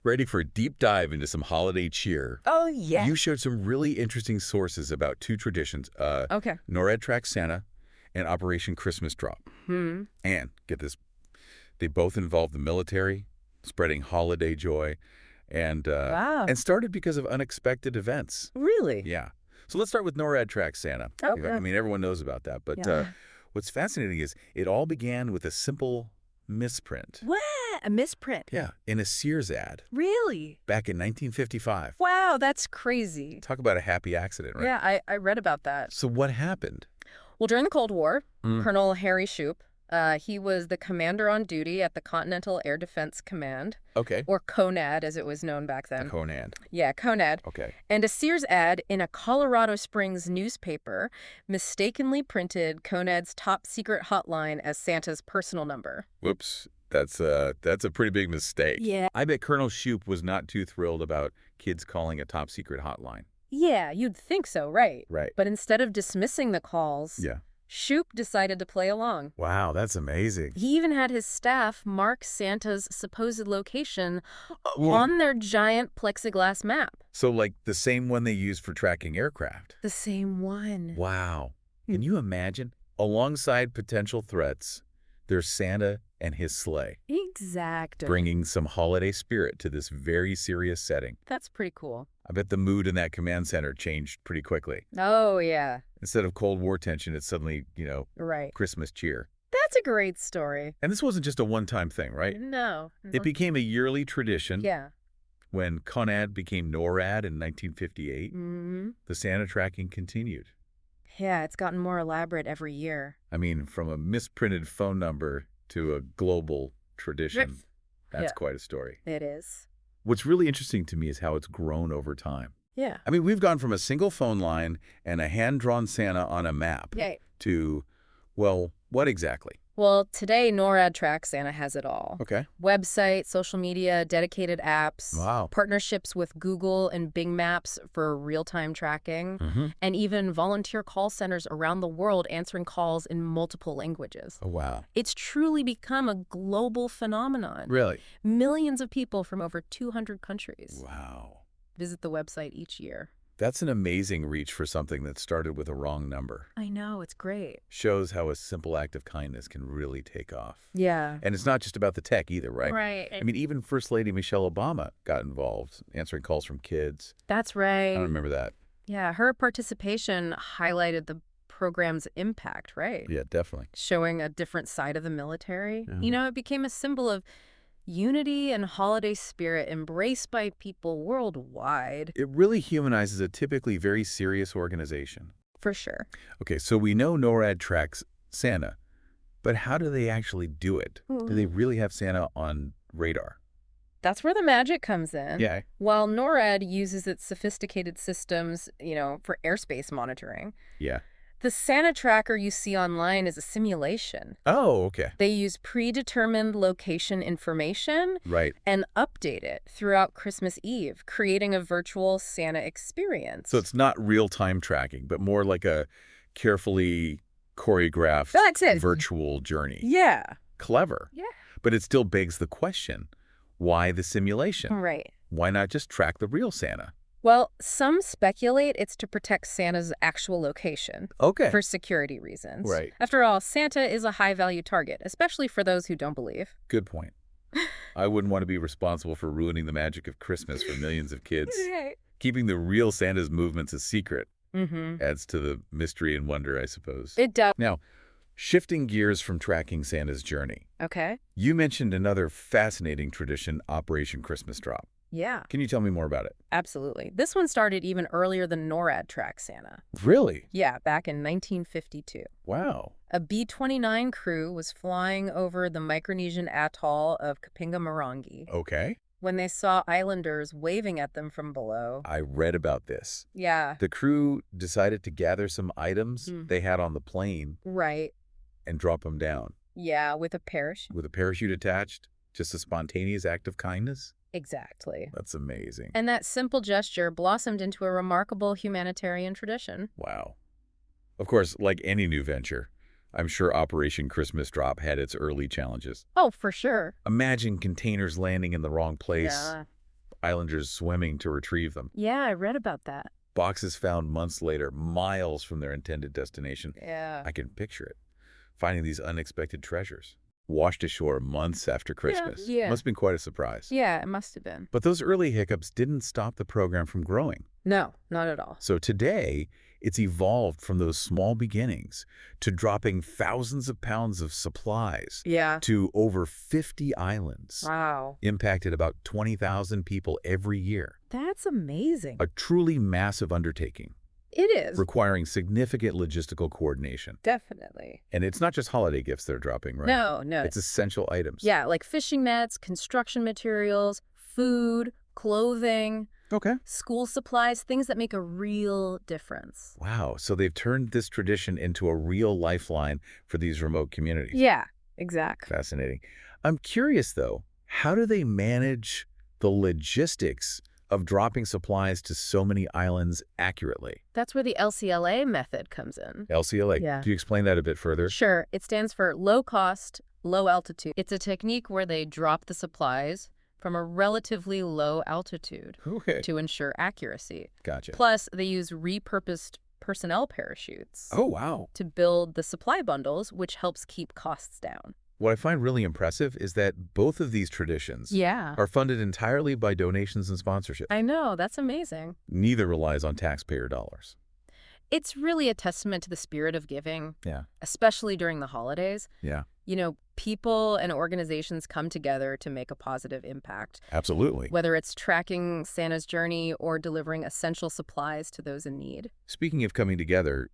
Ready for a deep dive into some holiday cheer? Oh, yeah. You showed some really interesting sources about two traditions, Okay. NORAD Track Santa and Operation Christmas Drop. And, get this, they both involve the military, spreading holiday joy, and Wow. and started because of unexpected events. Really? Yeah. So let's start with NORAD Track Santa. Okay. I mean, everyone knows about that, but Yeah. what's fascinating is it all began with a simple misprint. What? A misprint? Yeah, in a Sears ad Really? back in 1955. Wow, that's crazy. Talk about a happy accident, right? Yeah, I read about that. So what happened? Well, during the Cold War, Colonel Harry Shoup, he was the commander on duty at the Continental Air Defense Command, Okay. or CONAD as it was known back then. CONAD. Yeah, CONAD. Okay. And a Sears ad in a Colorado Springs newspaper mistakenly printed CONAD's top secret hotline as Santa's personal number. Whoops. That's a pretty big mistake. Yeah. I bet Colonel Shoup was not too thrilled about kids calling a top secret hotline. Yeah, you'd think so, right? Right. But instead of dismissing the calls, Yeah. Shoup decided to play along. Wow, that's amazing. He even had his staff mark Santa's supposed location Well, on their giant plexiglass map. so like the same one they use for tracking aircraft. The same one. Wow. Can you imagine? Alongside potential threats, there's Santa and his sleigh, Exactly. bringing some holiday spirit to this very serious setting. That's pretty cool. I bet the mood in that command center changed pretty quickly. Oh, yeah. Instead of Cold War tension, it's suddenly, Right. Christmas cheer. That's a great story. And this wasn't just a one-time thing, right? No. It became a yearly tradition. Yeah. When CONAD became NORAD in 1958, the Santa tracking continued. Yeah, it's gotten more elaborate every year. I mean, from a misprinted phone number to a global tradition. That's Yeah. quite a story. It is. What's really interesting to me is how it's grown over time. Yeah. I mean, we've gone from a single phone line and a hand-drawn Santa on a map Yeah. to, well, what exactly? Well, today NORAD Track Santa has it all. Okay. Website, social media, dedicated apps, Wow. partnerships with Google and Bing Maps for real-time tracking, and even volunteer call centers around the world answering calls in multiple languages. Oh, wow. It's truly become a global phenomenon. Really? Millions of people from over 200 countries Wow. visit the website each year. That's an amazing reach for something that started with a wrong number. I know, it's great. Shows how a simple act of kindness can really take off. Yeah. And it's not just about the tech either, right? Right. I mean, even First Lady Michelle Obama got involved, answering calls from kids. That's I right. don't remember that. Yeah, her participation highlighted the program's impact, right? Yeah, definitely. Showing a different side of the military. Yeah. You know, it became a symbol of unity and holiday spirit embraced by people worldwide. It really humanizes a typically very serious organization. For sure. Okay, so we know NORAD tracks Santa, but how do they actually do it? Do they really have Santa on radar? That's where the magic comes in. Yeah. While NORAD uses its sophisticated systems, for airspace monitoring, Yeah. the Santa tracker you see online is a simulation. Oh, okay. They use predetermined location information Right. and update it throughout Christmas Eve, creating a virtual Santa experience. So it's not real-time tracking, but more like a carefully choreographed That's it. virtual journey. Yeah. Clever. Yeah. But it still begs the question, why the simulation? Right. Why not just track the real Santa? Well, some speculate it's to protect Santa's actual location Okay. for security reasons. Right. After all, Santa is a high-value target, especially for those who don't believe. Good point. I wouldn't want to be responsible for ruining the magic of Christmas for millions of kids. Right. Keeping the real Santa's movements a secret Mm-hmm. adds to the mystery and wonder, I suppose. It does. Now, shifting gears from tracking Santa's journey, Okay. you mentioned another fascinating tradition, Operation Christmas Drop. Yeah, Can you tell me more about it? absolutely. This one started even earlier than NORAD Track Santa. Really? Yeah, back in 1952. Wow. A B-29 crew was flying over the Micronesian atoll of Kapingamarangi Okay. when they saw islanders waving at them from below. I read about this. Yeah, The crew decided to gather some items Hmm. they had on the plane right. and drop them down. Yeah, with a parachute. With a parachute attached? Just a spontaneous act of kindness? Exactly. That's amazing. And that simple gesture blossomed into a remarkable humanitarian tradition. Wow. Of course, like any new venture, I'm sure Operation Christmas Drop had its early challenges. Oh, for sure. Imagine containers landing in the wrong place, Yeah. islanders swimming to retrieve them. Yeah, I read about that. Boxes found months later, miles from their intended destination. Yeah. I can picture it. Finding these unexpected treasures. Washed ashore months after Christmas. Yeah. Must have been quite a surprise. Yeah, it must have been. But those early hiccups didn't stop the program from growing. No, not at all. So today, it's evolved from those small beginnings to dropping thousands of pounds of supplies Yeah. to over 50 islands. Wow. Impacted about 20,000 people every year. That's amazing. A truly massive undertaking, It is. requiring significant logistical coordination. Definitely. And it's not just holiday gifts they're dropping, right? No. It's essential items. Yeah, like fishing nets, construction materials, food, clothing, Okay. school supplies, things that make a real difference. Wow. So they've turned this tradition into a real lifeline for these remote communities. Yeah, exactly. Fascinating. I'm curious, though, how do they manage the logistics of dropping supplies to so many islands accurately? That's where the LCLA method comes in. LCLA. Yeah. Do you explain that a bit further? Sure. It stands for low cost, low altitude. It's a technique where they drop the supplies from a relatively low altitude Okay. to ensure accuracy. Gotcha. Plus, they use repurposed personnel parachutes Oh, wow. to build the supply bundles, which helps keep costs down. What I find really impressive is that both of these traditions Yeah. are funded entirely by donations and sponsorship. I know. That's amazing. Neither relies on taxpayer dollars. It's really a testament to the spirit of giving, Yeah. especially during the holidays. Yeah. You know, people and organizations come together to make a positive impact, Absolutely. whether it's tracking Santa's journey or delivering essential supplies to those in need. Speaking of coming together,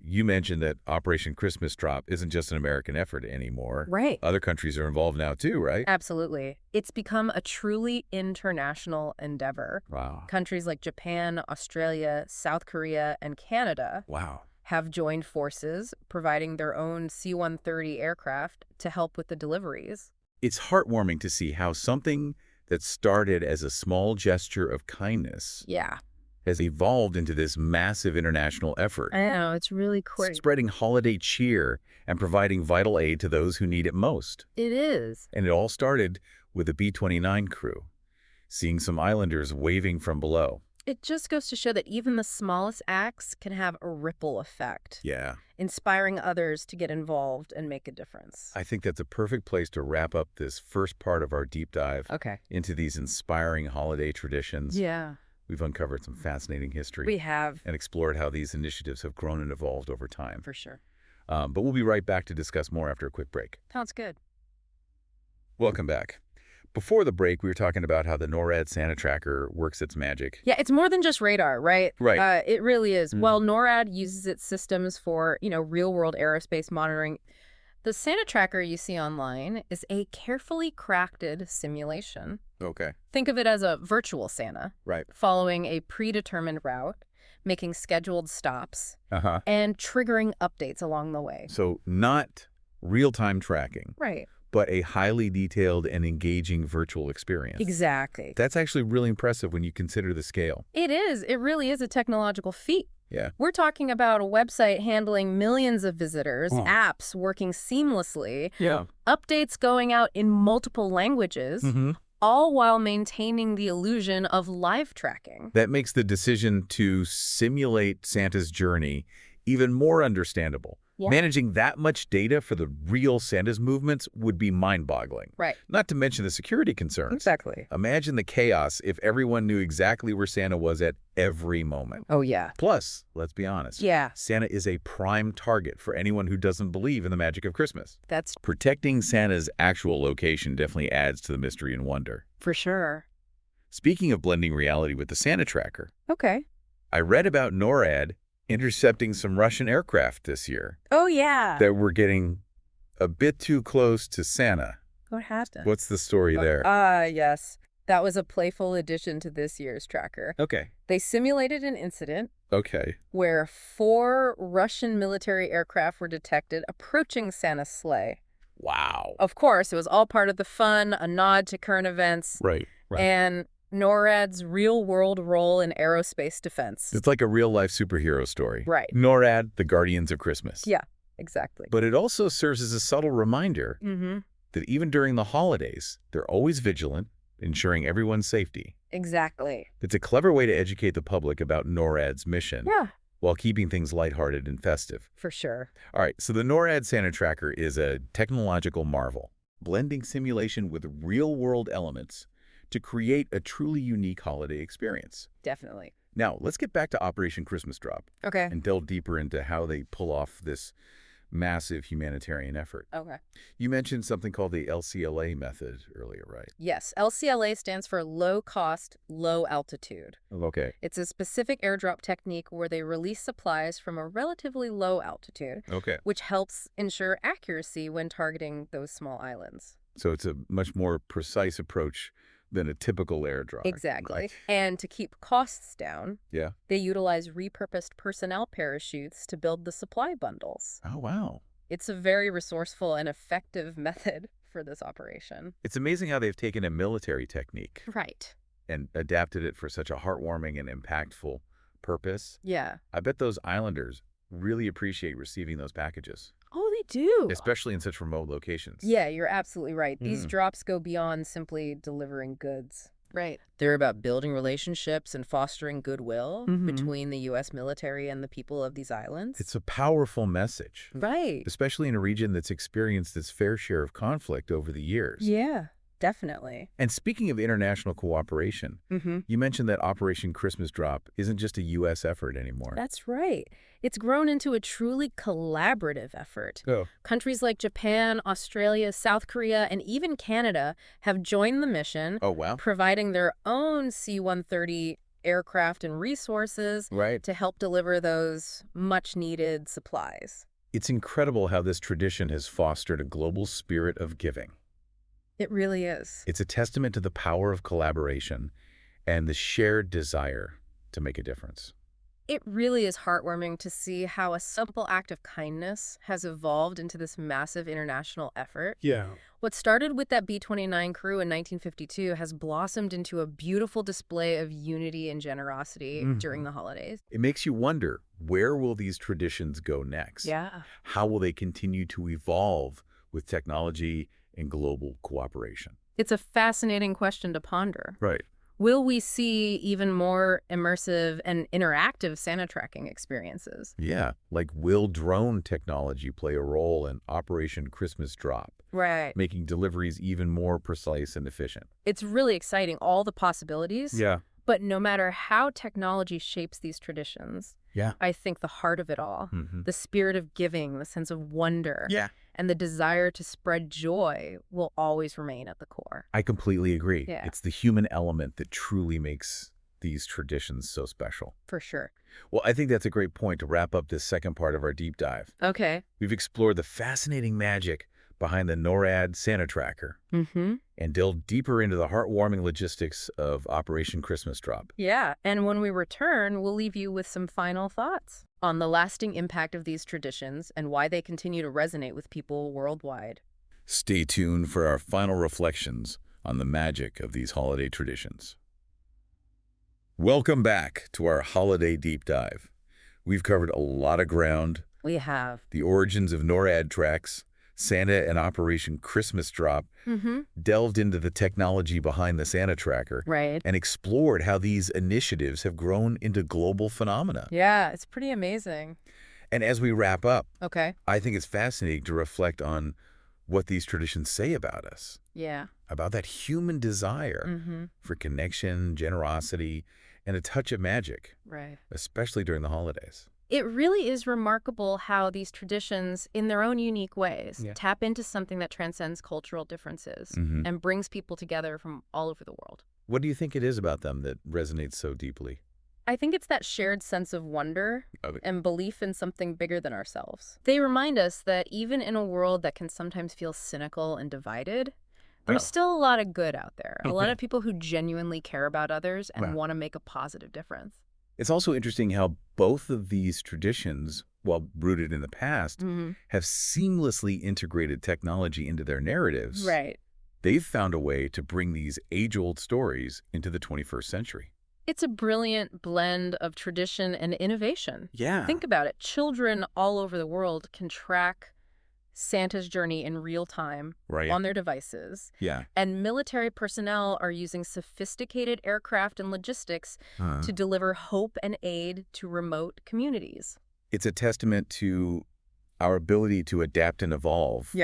you mentioned that Operation Christmas Drop isn't just an American effort anymore. Right. Other countries are involved now too, right? Absolutely. It's become a truly international endeavor. Wow. Countries like Japan, Australia, South Korea, and Canada Wow. have joined forces, providing their own C-130 aircraft to help with the deliveries. It's heartwarming to see how something that started as a small gesture of kindness Yeah. has evolved into this massive international effort, I know. It's really cool. spreading holiday cheer and providing vital aid to those who need it most. It is. And it all started with the B-29 crew, seeing some islanders waving from below. It just goes to show that even the smallest acts can have a ripple effect, Yeah. inspiring others to get involved and make a difference. I think that's a perfect place to wrap up this first part of our deep dive Okay. into these inspiring holiday traditions. Yeah, We've uncovered some fascinating history we have, and explored how these initiatives have grown and evolved over time. for sure. But we'll be right back to discuss more after a quick break. Sounds good. Welcome back. Before the break, we were talking about how the NORAD Santa Tracker works its magic. Yeah, it's more than just radar, right? Right. It really is. Mm. Well, NORAD uses its systems for, real-world aerospace monitoring. The Santa Tracker you see online is a carefully crafted simulation. Okay. Think of it as a virtual Santa, Right. following a predetermined route, making scheduled stops, Uh-huh. and triggering updates along the way. So not real-time tracking, Right. but a highly detailed and engaging virtual experience. Exactly. That's actually really impressive when you consider the scale. It is. It really is a technological feat. Yeah. We're talking about a website handling millions of visitors, Oh. apps working seamlessly, Yeah. updates going out in multiple languages, Mm-hmm. all while maintaining the illusion of live tracking. That makes the decision to simulate Santa's journey even more understandable. Yeah. Managing that much data for the real Santa's movements would be mind-boggling. Right. Not to mention the security concerns. Exactly. Imagine the chaos if everyone knew exactly where Santa was at every moment. Oh, yeah. Plus, let's be honest, Yeah, Santa is a prime target for anyone who doesn't believe in the magic of Christmas. that's Protecting Santa's actual location definitely adds to the mystery and wonder. for sure. Speaking of blending reality with the Santa Tracker, Okay. I read about NORAD intercepting some Russian aircraft this year Oh, yeah. that were getting a bit too close to Santa. What happened? What's the story there? Yes. That was a playful addition to this year's tracker. Okay. They simulated an incident Okay. where 4 Russian military aircraft were detected approaching Santa's sleigh. Wow. Of course, it was all part of the fun, a nod to current events, Right. and NORAD's real-world role in aerospace defense. It's like a real-life superhero story. Right. NORAD, the Guardians of Christmas. Yeah, exactly. But it also serves as a subtle reminder Mm-hmm. that even during the holidays, they're always vigilant, ensuring everyone's safety. Exactly. It's a clever way to educate the public about NORAD's mission Yeah, while keeping things lighthearted and festive. for sure. All right, so the NORAD Santa Tracker is a technological marvel, blending simulation with real-world elements to create a truly unique holiday experience. Definitely. Now, let's get back to Operation Christmas Drop Okay. and delve deeper into how they pull off this massive humanitarian effort. Okay. You mentioned something called the LCLA method earlier, right? Yes, LCLA stands for low cost, low altitude. Okay. It's a specific airdrop technique where they release supplies from a relatively low altitude, Okay. which helps ensure accuracy when targeting those small islands. So it's a much more precise approach than a typical airdrop. Exactly. Right. And to keep costs down, Yeah. they utilize repurposed personnel parachutes to build the supply bundles. Oh, wow. It's a very resourceful and effective method for this operation. It's amazing how they've taken a military technique Right. and adapted it for such a heartwarming and impactful purpose. Yeah. I bet those islanders really appreciate receiving those packages, Oh, they do. especially in such remote locations. Yeah, you're absolutely right. These Mm. drops go beyond simply delivering goods. Right. They're about building relationships and fostering goodwill between the U.S. military and the people of these islands. It's a powerful message, Right. especially in a region that's experienced its fair share of conflict over the years. Yeah, definitely. And speaking of international cooperation, you mentioned that Operation Christmas Drop isn't just a U.S. effort anymore. That's right. It's grown into a truly collaborative effort. Oh. Countries like Japan, Australia, South Korea, and even Canada have joined the mission, Oh, wow. providing their own C-130 aircraft and resources Right. to help deliver those much-needed supplies. It's incredible how this tradition has fostered a global spirit of giving. It really is. It's a testament to the power of collaboration and the shared desire to make a difference. It really is heartwarming to see how a simple act of kindness has evolved into this massive international effort. Yeah. What started with that B-29 crew in 1952 has blossomed into a beautiful display of unity and generosity during the holidays. It makes you wonder, where will these traditions go next? Yeah. How will they continue to evolve with technology and global cooperation? It's a fascinating question to ponder. Right. Will we see even more immersive and interactive Santa tracking experiences? Yeah, like will drone technology play a role in Operation Christmas Drop, Right. making deliveries even more precise and efficient? It's really exciting, all the possibilities. Yeah. But no matter how technology shapes these traditions, Yeah. I think the heart of it all, the spirit of giving, the sense of wonder, Yeah. and the desire to spread joy will always remain at the core. I completely agree. Yeah. It's the human element that truly makes these traditions so special. For sure. Well, I think that's a great point to wrap up this second part of our deep dive. Okay. We've explored the fascinating magic behind the NORAD Santa Tracker and delved deeper into the heartwarming logistics of Operation Christmas Drop. Yeah. And when we return, we'll leave you with some final thoughts on the lasting impact of these traditions and why they continue to resonate with people worldwide. Stay tuned for our final reflections on the magic of these holiday traditions. Welcome back to our holiday deep dive. We've covered a lot of ground: We have. the origins of NORAD tracks, Santa and Operation Christmas Drop, delved into the technology behind the Santa Tracker, Right. and explored how these initiatives have grown into global phenomena. Yeah, it's pretty amazing. And as we wrap up, Okay. I think it's fascinating to reflect on what these traditions say about us, Yeah. about that human desire for connection, generosity, and a touch of magic, Right. especially during the holidays. It really is remarkable how these traditions, in their own unique ways, tap into something that transcends cultural differences and brings people together from all over the world. What do you think it is about them that resonates so deeply? I think it's that shared sense of wonder Okay. and belief in something bigger than ourselves. They remind us that even in a world that can sometimes feel cynical and divided, there's still a lot of good out there. A lot of people who genuinely care about others and want to make a positive difference. It's also interesting how both of these traditions, while rooted in the past, have seamlessly integrated technology into their narratives. Right. They've found a way to bring these age-old stories into the 21st century. It's a brilliant blend of tradition and innovation. Yeah. Think about it. Children all over the world can track Santa's journey in real time on their devices. Yeah. And military personnel are using sophisticated aircraft and logistics to deliver hope and aid to remote communities. It's a testament to our ability to adapt and evolve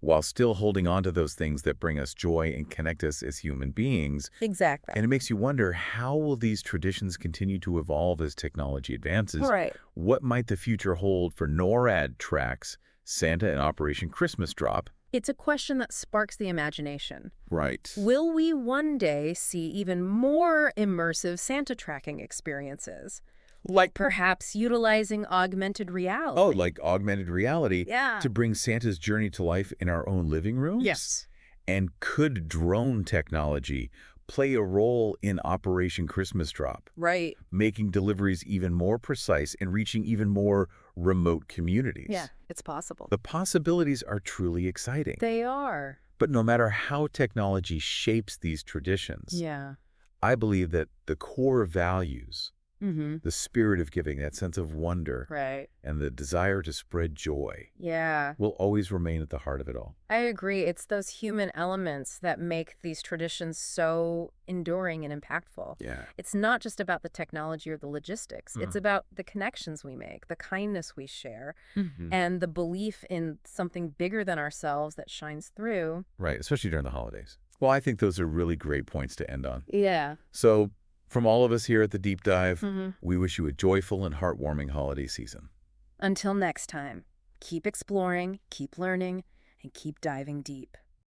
while still holding on to those things that bring us joy and connect us as human beings. Exactly. And it makes you wonder, how will these traditions continue to evolve as technology advances? Right. What might the future hold for NORAD tracks, Santa and Operation Christmas Drop? It's a question that sparks the imagination. Right. Will we one day see even more immersive Santa tracking experiences? Like perhaps utilizing augmented reality. Oh, like augmented reality Yeah. to bring Santa's journey to life in our own living rooms? Yes. And could drone technology play a role in Operation Christmas Drop? Right. Making deliveries even more precise and reaching even more remote communities. Yeah, it's possible. The possibilities are truly exciting. They are. But no matter how technology shapes these traditions, I believe that the core values, the spirit of giving, that sense of wonder, and the desire to spread joy, will always remain at the heart of it all. I agree. It's those human elements that make these traditions so enduring and impactful. Yeah. It's not just about the technology or the logistics. It's about the connections we make, the kindness we share, and the belief in something bigger than ourselves that shines through. Right, especially during the holidays. Well, I think those are really great points to end on. Yeah. So, from all of us here at The Deep Dive, we wish you a joyful and heartwarming holiday season. Until next time, keep exploring, keep learning, and keep diving deep.